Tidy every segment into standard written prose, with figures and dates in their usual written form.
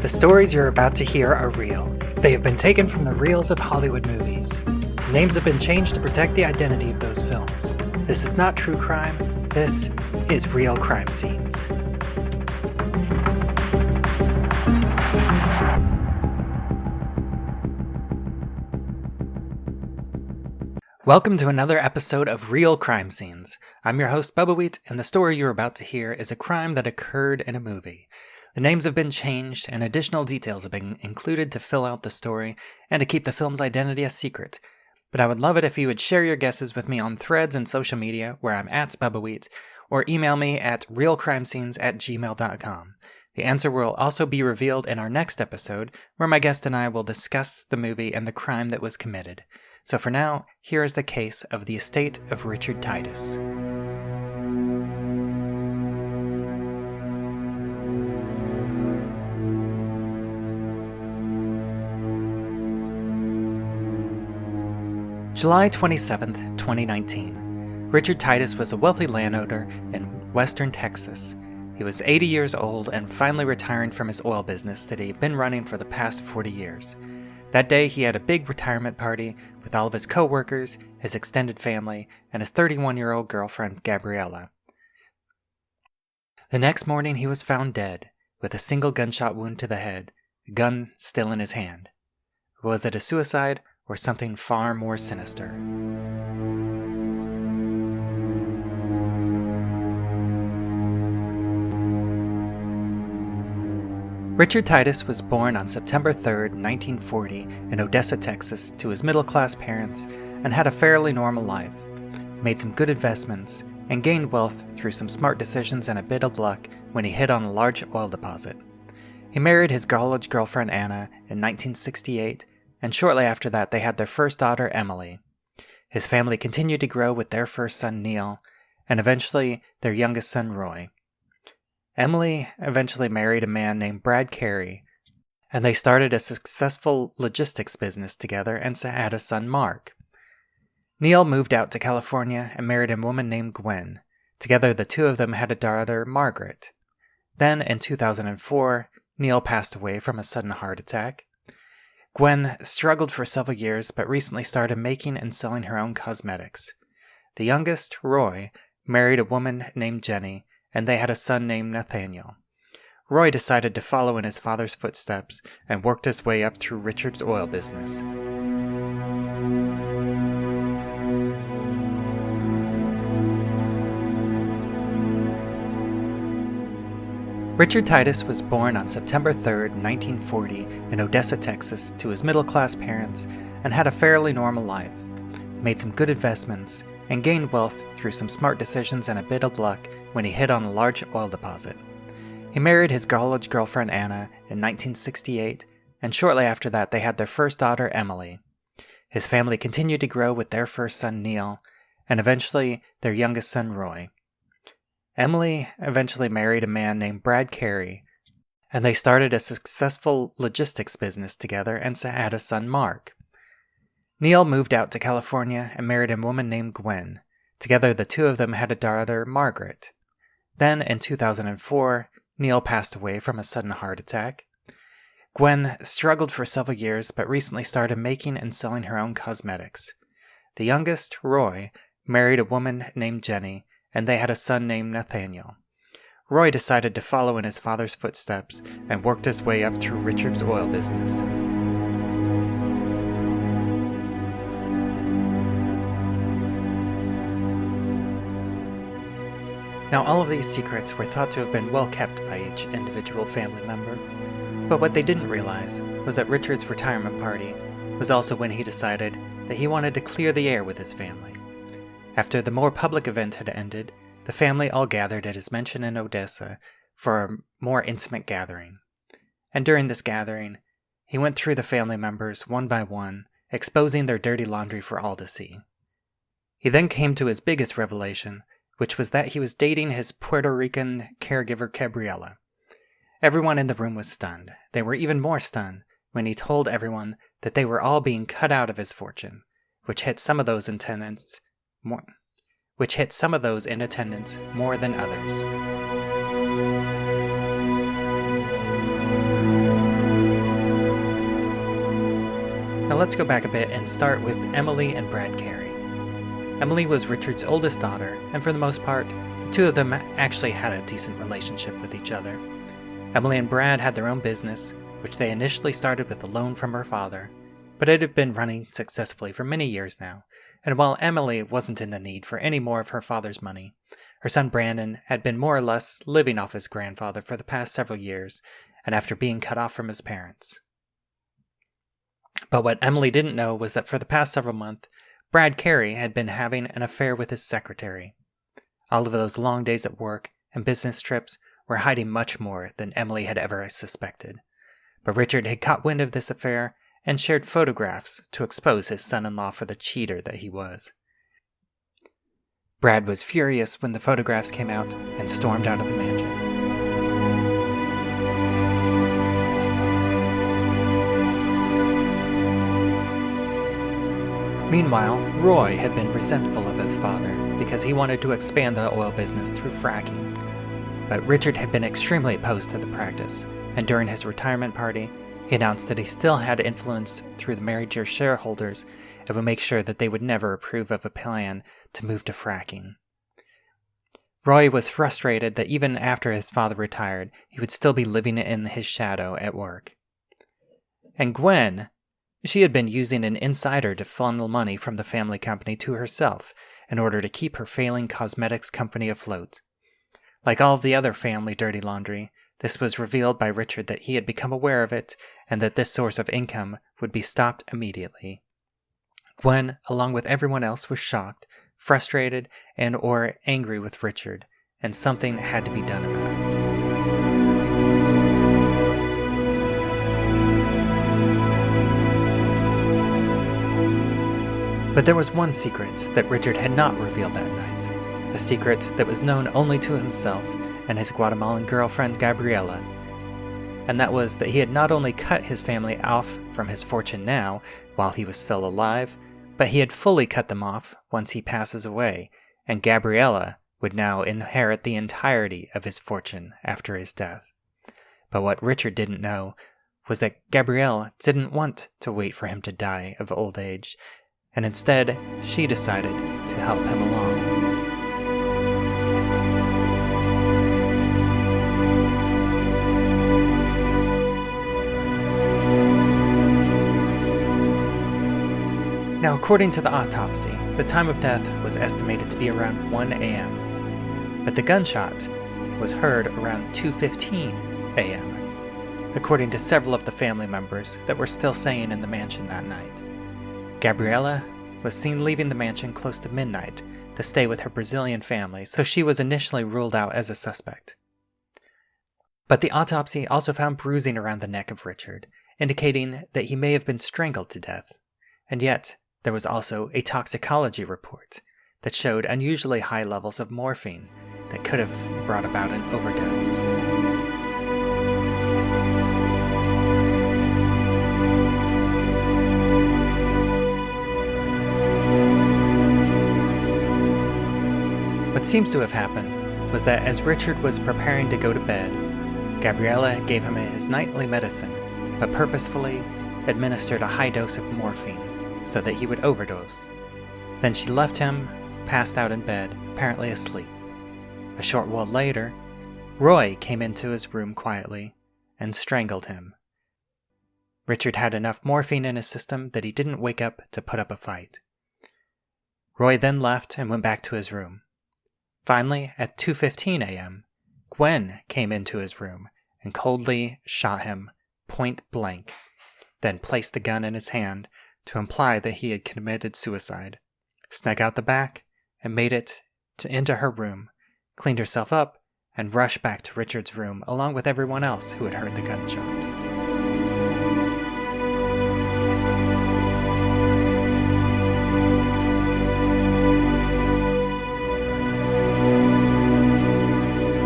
The stories you're about to hear are real. They have been taken from the reels of Hollywood movies. The names have been changed to protect the identity of those films. This is not true crime. This is real crime scenes. Welcome to another episode of Real Crime Scenes. I'm your host, Bubbawheat, and the story you're about to hear is a crime that occurred in a movie. The names have been changed, and additional details have been included to fill out the story and to keep the film's identity a secret. But I would love it if you would share your guesses with me on threads and social media, where I'm at Bubbawheat, or email me at realcrimescenes@gmail.com. The answer will also be revealed in our next episode, where my guest and I will discuss the movie and the crime that was committed. So for now, here is the case of the estate of Richard Titus. July 27th, 2019. Richard Titus was a wealthy landowner in western Texas. He was 80 years old and finally retiring from his oil business that he had been running for the past 40 years. That day, he had a big retirement party with all of his co-workers, his extended family, and his 31-year-old girlfriend, Gabriella. The next morning, he was found dead, with a single gunshot wound to the head, a gun still in his hand. Was it a suicide or something far more sinister? Richard Titus was born on September 3rd, 1940 in Odessa, Texas, to his middle-class parents and had a fairly normal life, made some good investments, and gained wealth through some smart decisions and a bit of luck when he hit on a large oil deposit. He married his college girlfriend Anna in 1968, and shortly after that they had their first daughter, Emily. His family continued to grow with their first son, Neil, and eventually their youngest son, Roy. Emily eventually married a man named Brad Carey, and they started a successful logistics business together and had a son, Mark. Neil moved out to California and married a woman named Gwen. Together, the two of them had a daughter, Margaret. Then, in 2004, Neil passed away from a sudden heart attack. Gwen struggled for several years, but recently started making and selling her own cosmetics. The youngest, Roy, married a woman named Jenny, and they had a son named Nathaniel. Roy decided to follow in his father's footsteps and worked his way up through Richard's oil business. Richard Titus was born on September 3rd, 1940 in Odessa, Texas, to his middle-class parents and had a fairly normal life, made some good investments, and gained wealth through some smart decisions and a bit of luck when he hit on a large oil deposit. He married his college girlfriend Anna in 1968, and shortly after that they had their first daughter, Emily. His family continued to grow with their first son, Neil, and eventually their youngest son, Roy. Emily eventually married a man named Brad Carey, and they started a successful logistics business together and had a son, Mark. Neil moved out to California and married a woman named Gwen. Together, the two of them had a daughter, Margaret. Then, in 2004, Neil passed away from a sudden heart attack. Gwen struggled for several years, but recently started making and selling her own cosmetics. The youngest, Roy, married a woman named Jenny, and they had a son named Nathaniel. Roy decided to follow in his father's footsteps and worked his way up through Richard's oil business. Now, all of these secrets were thought to have been well kept by each individual family member, but what they didn't realize was that Richard's retirement party was also when he decided that he wanted to clear the air with his family. After the more public event had ended, the family all gathered at his mansion in Odessa for a more intimate gathering. And during this gathering, he went through the family members one by one, exposing their dirty laundry for all to see. He then came to his biggest revelation, which was that he was dating his Puerto Rican caregiver, Gabriella. Everyone in the room was stunned. They were even more stunned when he told everyone that they were all being cut out of his fortune, which hit some of those in attendance more than others. Now let's go back a bit and start with Emily and Brad Carey. Emily was Richard's oldest daughter, and for the most part, the two of them actually had a decent relationship with each other. Emily and Brad had their own business, which they initially started with a loan from her father, but it had been running successfully for many years now, and while Emily wasn't in the need for any more of her father's money, her son Brandon had been more or less living off his grandfather for the past several years, and after being cut off from his parents. But what Emily didn't know was that for the past several months, Brad Carey had been having an affair with his secretary. All of those long days at work and business trips were hiding much more than Emily had ever suspected. But Richard had caught wind of this affair and shared photographs to expose his son-in-law for the cheater that he was. Brad was furious when the photographs came out and stormed out of the mansion. Meanwhile, Roy had been resentful of his father because he wanted to expand the oil business through fracking. But Richard had been extremely opposed to the practice, and during his retirement party, he announced that he still had influence through the major shareholders and would make sure that they would never approve of a plan to move to fracking. Roy was frustrated that even after his father retired, he would still be living in his shadow at work. And Gwen, she had been using an insider to funnel money from the family company to herself in order to keep her failing cosmetics company afloat. Like all of the other family dirty laundry, this was revealed by Richard that he had become aware of it and that this source of income would be stopped immediately. Gwen, along with everyone else, was shocked, frustrated, and or angry with Richard, and something had to be done about it. But there was one secret that Richard had not revealed that night, a secret that was known only to himself and his Guatemalan girlfriend Gabriela, and that was that he had not only cut his family off from his fortune now, while he was still alive, but he had fully cut them off once he passes away, and Gabriela would now inherit the entirety of his fortune after his death. But what Richard didn't know was that Gabriela didn't want to wait for him to die of old age, and instead she decided to help him along. Now, according to the autopsy, the time of death was estimated to be around 1 a.m., but the gunshot was heard around 2:15 a.m., according to several of the family members that were still staying in the mansion that night. Gabriela was seen leaving the mansion close to midnight to stay with her Brazilian family, so she was initially ruled out as a suspect. But the autopsy also found bruising around the neck of Richard, indicating that he may have been strangled to death, and yet there was also a toxicology report that showed unusually high levels of morphine that could have brought about an overdose. What seems to have happened was that as Richard was preparing to go to bed, Gabriela gave him his nightly medicine, but purposefully administered a high dose of morphine so that he would overdose. Then she left him, passed out in bed, apparently asleep. A short while later, Roy came into his room quietly and strangled him. Richard had enough morphine in his system that he didn't wake up to put up a fight. Roy then left and went back to his room. Finally, at 2:15 a.m., Gwen came into his room and coldly shot him point blank, then placed the gun in his hand to imply that he had committed suicide, snuck out the back, and made it into her room, cleaned herself up, and rushed back to Richard's room along with everyone else who had heard the gunshot.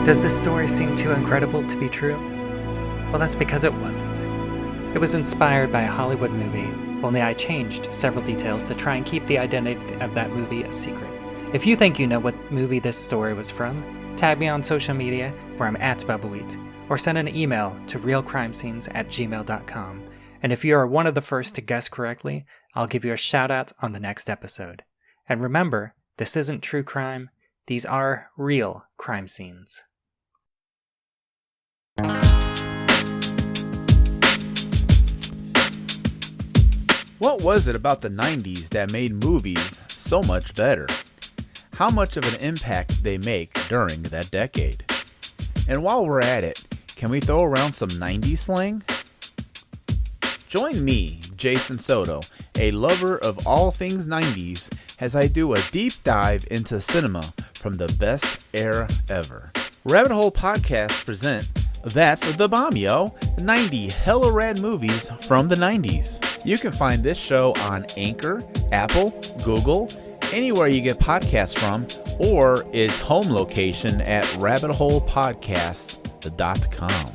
Does this story seem too incredible to be true? Well, that's because it wasn't. It was inspired by a Hollywood movie, only I changed several details to try and keep the identity of that movie a secret. If you think you know what movie this story was from, tag me on social media where I'm at Bubbawheat, or send an email to realcrimescenes@gmail.com, And if you are one of the first to guess correctly, I'll give you a shout out on the next episode. And remember, this isn't true crime, these are real crime scenes. What was it about the 90s that made movies so much better? How much of an impact they make during that decade? And while we're at it, can we throw around some 90s slang? Join me, Jason Soto, a lover of all things 90s, as I do a deep dive into cinema from the best era ever. Rabbit Hole Podcast present That's the Bomb, Yo! 90 hella rad movies from the 90s. You can find this show on Anchor, Apple, Google, anywhere you get podcasts from, or its home location at rabbitholepodcasts.com.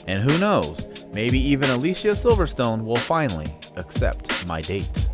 And who knows, maybe even Alicia Silverstone will finally accept my date.